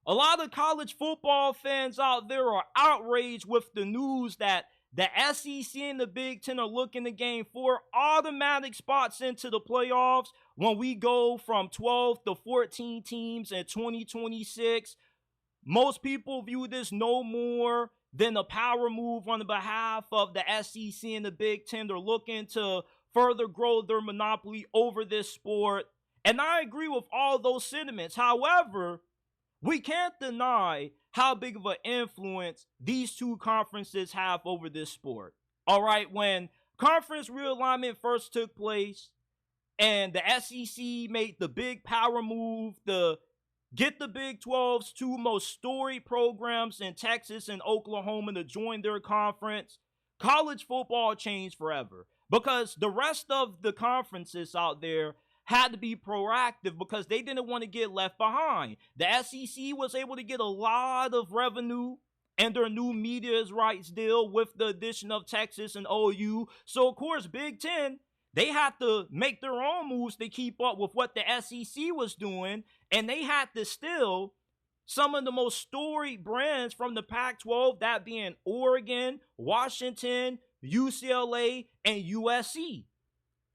A lot of college football fans out there are outraged with the news that the SEC and the Big Ten are looking to gain 4 automatic spots into the playoffs when we go from 12 to 14 teams in 2026. Most people view this no more than a power move on the behalf of the SEC and the Big Ten. They're looking to further grow their monopoly over this sport. And I agree with all those sentiments. However, we can't deny how big of an influence these two conferences have over this sport. All right, when conference realignment first took place and the SEC made the big power move to get the Big 12's two most storied programs in Texas and Oklahoma to join their conference, college football changed forever because the rest of the conferences out there had to be proactive because they didn't want to get left behind. The SEC was able to get a lot of revenue and their new media rights deal with the addition of Texas and OU. So, of course, Big Ten, they had to make their own moves to keep up with what the SEC was doing, and they had to steal some of the most storied brands from the Pac-12, that being Oregon, Washington, UCLA, and USC.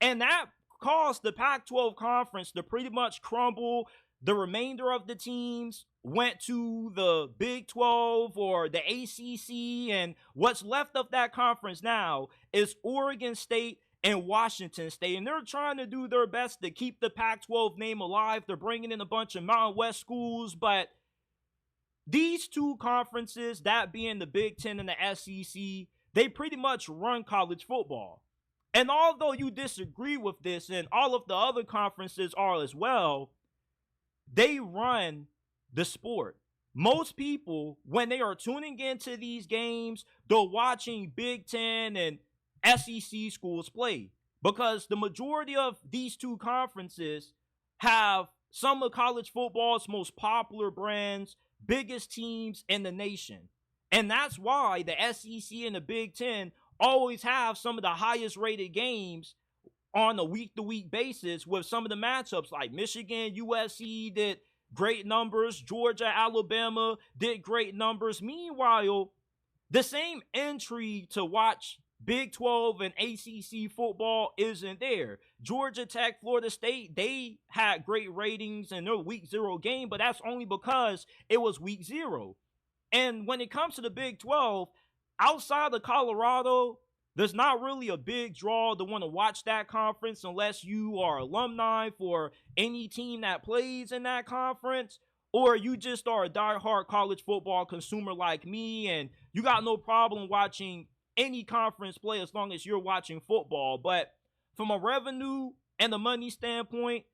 And that caused the Pac-12 conference to pretty much crumble. The remainder of the teams went to the Big 12 or the ACC, and what's left of that conference now is Oregon State and Washington State, and they're trying to do their best to keep the Pac-12 name alive. They're bringing in a bunch of Mountain West schools, but these two conferences, that being the Big Ten and the SEC, they pretty much run college football. And although you disagree with this, and all of the other conferences are as well, they run the sport. Most people, when they are tuning into these games, they're watching Big Ten and SEC schools play because the majority of these two conferences have some of college football's most popular brands, biggest teams in the nation. And that's why the SEC and the Big Ten always have some of the highest rated games on a week-to-week basis with some of the matchups like Michigan, USC did great numbers, Georgia, Alabama did great numbers. Meanwhile, the same intrigue to watch Big 12 and ACC football isn't there. Georgia Tech, Florida State, they had great ratings in their week 0 game, but that's only because it was week 0. And when it comes to the Big 12, outside of Colorado, there's not really a big draw to want to watch that conference unless you are alumni for any team that plays in that conference, or you just are a diehard college football consumer like me and you got no problem watching any conference play as long as you're watching football. But from a revenue and a money standpoint,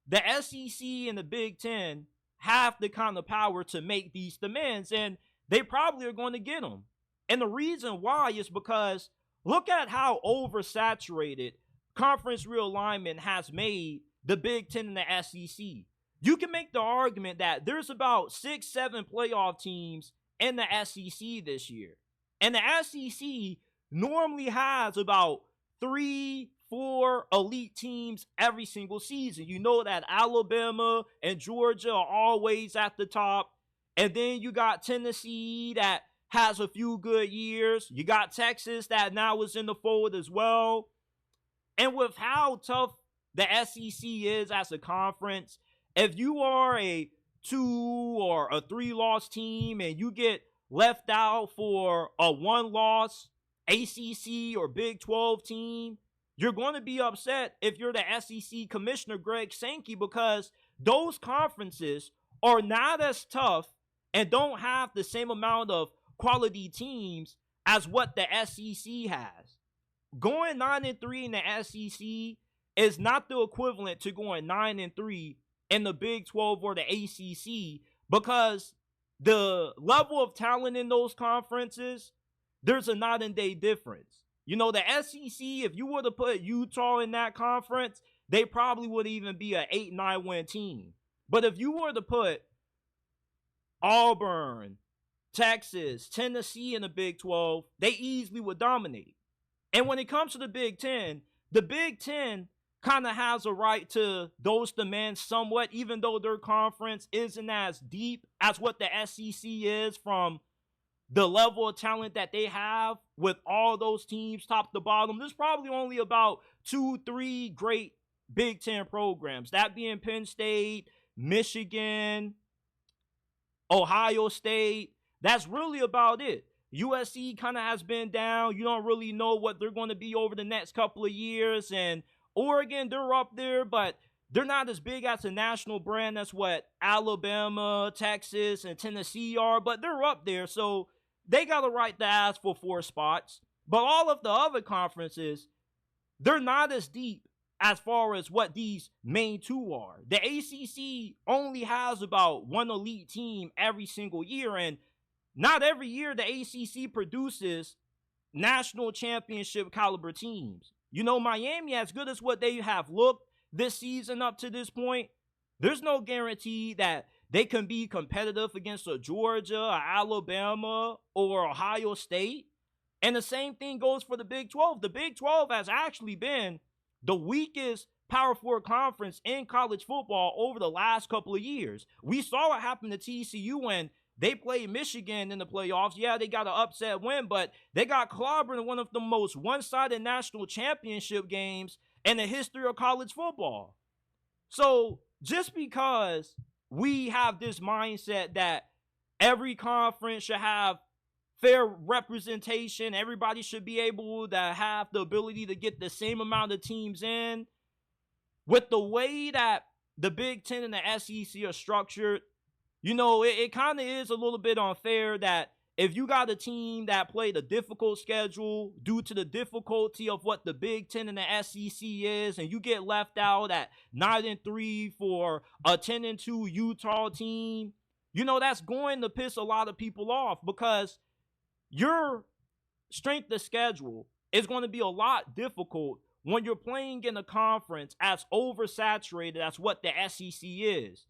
the SEC and the Big Ten have the kind of power to make these demands, and they probably are going to get them. And the reason why is because look at how oversaturated conference realignment has made the Big Ten and the SEC. You can make the argument that there's about 6-7 playoff teams in the SEC this year. And the SEC normally has about 3-4 elite teams every single season. You know that Alabama and Georgia are always at the top. And then you got Tennessee that has a few good years. You got Texas that now is in the fold as well. And with how tough the SEC is as a conference, if you are a 2 or a 3-loss team and you get left out for a 1-loss ACC or Big 12 team, you're going to be upset if you're the SEC commissioner, Greg Sankey, because those conferences are not as tough and don't have the same amount of quality teams as what the SEC has. Going 9-3 in the SEC is not the equivalent to going 9-3 in the Big 12 or the ACC, because the level of talent in those conferences, there's a night and day difference. You know, the SEC, if you were to put Utah in that conference, they probably would even be an 8-9 win team. But if you were to put Auburn, Texas, Tennessee in the Big 12, they easily would dominate. And when it comes to the Big Ten kind of has a right to those demands somewhat, even though their conference isn't as deep as what the SEC is from the level of talent that they have with all those teams top to bottom. There's probably only about 2-3 great Big Ten programs, that being Penn State, Michigan, Ohio State. That's really about it. USC kind of has been down. You don't really know what they're going to be over the next couple of years. And Oregon, they're up there, but they're not as big as a national brand. That's what Alabama, Texas, and Tennessee are, but they're up there. So they got a right to ask for 4 spots. But all of the other conferences, they're not as deep as far as what these main 2 are. The ACC only has about 1 elite team every single year, and not every year the ACC produces national championship caliber teams. You know, Miami, as good as what they have looked this season up to this point, there's no guarantee that they can be competitive against a Georgia, or Alabama, or Ohio State. And the same thing goes for the Big 12. The Big 12 has actually been the weakest Power 4 conference in college football over the last couple of years. We saw what happened to TCU when they played Michigan in the playoffs. Yeah, they got an upset win, but they got clobbered in one of the most one-sided national championship games in the history of college football. So just because we have this mindset that every conference should have fair representation, everybody should be able to have the ability to get the same amount of teams in, with the way that the Big Ten and the SEC are structured, you know, it kind of is a little bit unfair that if you got a team that played a difficult schedule due to the difficulty of what the Big Ten and the SEC is, and you get left out at 9-3 for a 10-2 Utah team, you know, that's going to piss a lot of people off, because your strength of schedule is going to be a lot difficult when you're playing in a conference as oversaturated as what the SEC is.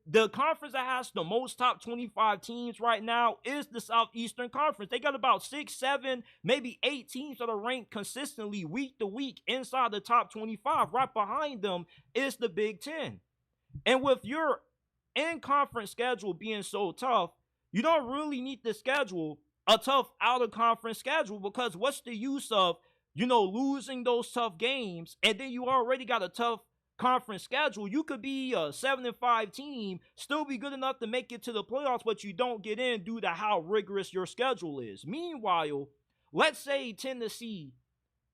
The conference that has the most top 25 teams right now is the Southeastern Conference. They got about 6, 7, maybe 8 teams that are ranked consistently week to week inside the top 25. Right behind them is the Big Ten. And with your in-conference schedule being so tough, you don't really need to schedule a tough out-of-conference schedule, because what's the use of, you know, losing those tough games and then you already got a tough conference schedule? You could be a 7-5 team, still be good enough to make it to the playoffs, but you don't get in due to how rigorous your schedule is. Meanwhile, let's say Tennessee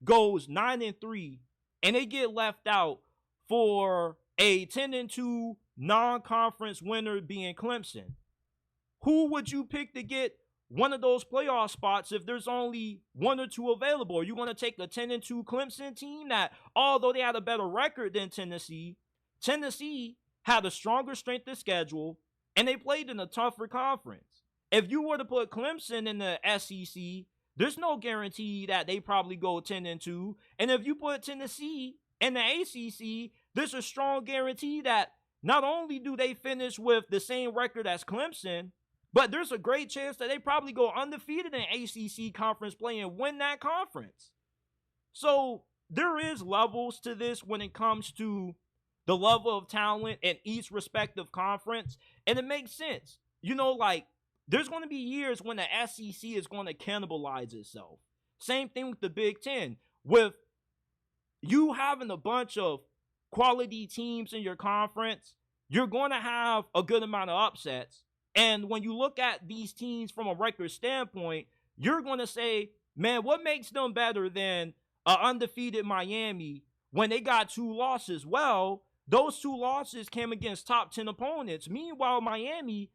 goes 9-3 and they get left out for a 10-2 non-conference winner being Clemson. Who would you pick to get one of those playoff spots if there's only 1 or 2 available? Are you going to take a 10-2 Clemson team that, although they had a better record than Tennessee had a stronger strength of schedule and they played in a tougher conference? If you were to put Clemson in the SEC, there's no guarantee that they probably go 10-2. And if you put Tennessee in the ACC, there's a strong guarantee that not only do they finish with the same record as Clemson, but there's a great chance that they probably go undefeated in ACC conference play and win that conference. So there is levels to this when it comes to the level of talent in each respective conference. And it makes sense. You know, like, there's going to be years when the SEC is going to cannibalize itself. Same thing with the Big Ten. With you having a bunch of quality teams in your conference, you're going to have a good amount of upsets. And when you look at these teams from a record standpoint, you're going to say, man, what makes them better than an undefeated Miami when they got 2 losses? Well, those 2 losses came against top 10 opponents. Meanwhile, Miami,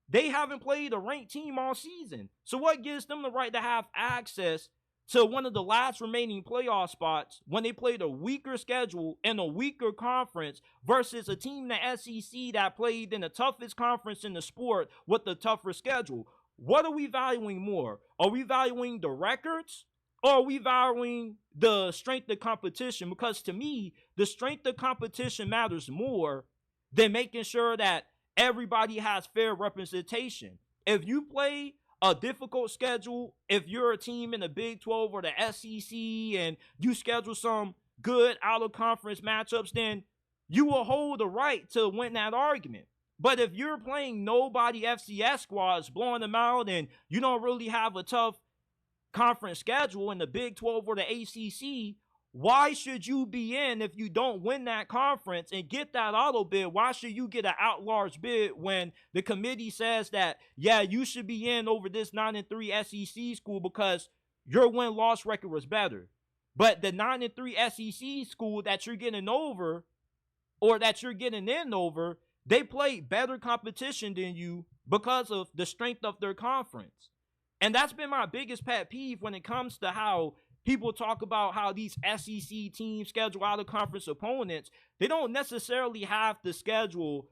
they haven't played a ranked team all season. So what gives them the right to have access to one of the last remaining playoff spots when they played a weaker schedule in a weaker conference versus a team in the SEC that played in the toughest conference in the sport with the tougher schedule? What are we valuing more? Are we valuing the records, or are we valuing the strength of competition? Because to me, the strength of competition matters more than making sure that everybody has fair representation. If you play a difficult schedule, if you're a team in the Big 12 or the SEC and you schedule some good out-of-conference matchups, then you will hold the right to win that argument. But if you're playing nobody FCS squads, blowing them out, and you don't really have a tough conference schedule in the Big 12 or the ACC, why should you be in if you don't win that conference and get that auto bid? Why should you get an at-large bid when the committee says that, yeah, you should be in over this 9-3 SEC school because your win-loss record was better? But the 9-3 SEC school that you're getting over, or that you're getting in over, they play better competition than you because of the strength of their conference. And that's been my biggest pet peeve when it comes to how people talk about how these SEC teams schedule out of conference opponents. They don't necessarily have to schedule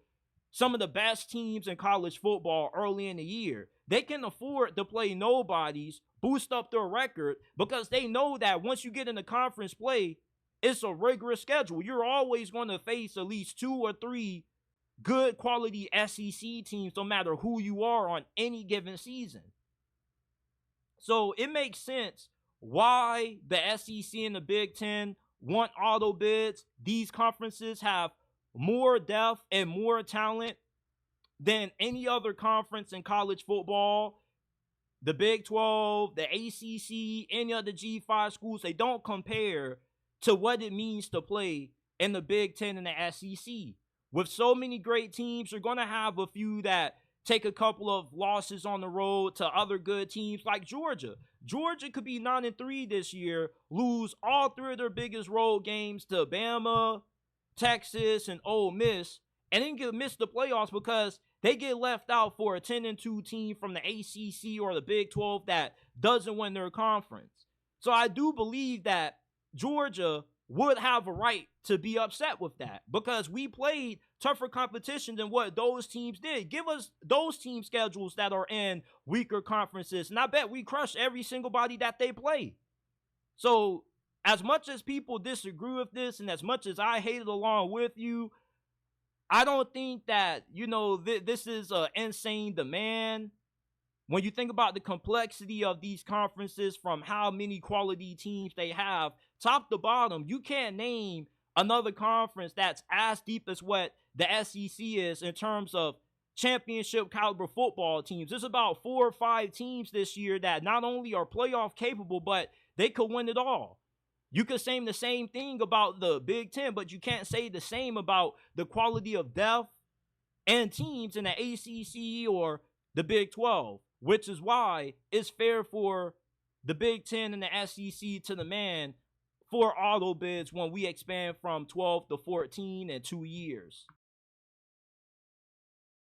some of the best teams in college football early in the year. They can afford to play nobodies, boost up their record, because they know that once you get into conference play, it's a rigorous schedule. You're always going to face at least 2 or 3 good quality SEC teams, no matter who you are on any given season. So it makes sense why the SEC and the Big Ten want auto bids. These conferences have more depth and more talent than any other conference in college football. The Big 12, the ACC, any of the G5 schools, they don't compare to what it means to play in the Big Ten and the SEC. With so many great teams, you're going to have a few that take a couple of losses on the road to other good teams like Georgia. Georgia could be 9-3 this year, lose all 3 of their biggest road games to Bama, Texas, and Ole Miss, and then get miss the playoffs because they get left out for a 10-2 team from the ACC or the Big 12 that doesn't win their conference. So I do believe that Georgia would have a right to be upset with that because we played tougher competition than what those teams did. Give us those team schedules that are in weaker conferences, and I bet we crush every single body that they play. So as much as people disagree with this and as much as I hate it along with you, I don't think that, this is an insane demand. When you think about the complexity of these conferences, from how many quality teams they have, top to bottom, you can't name another conference that's as deep as what the SEC is in terms of championship caliber football teams. There's about 4 or 5 teams this year that not only are playoff capable, but they could win it all. You could say the same thing about the Big Ten, but you can't say the same about the quality of depth and teams in the ACC or the Big 12, which is why it's fair for the Big Ten and the SEC to demand for auto bids when we expand from 12 to 14 in 2 years.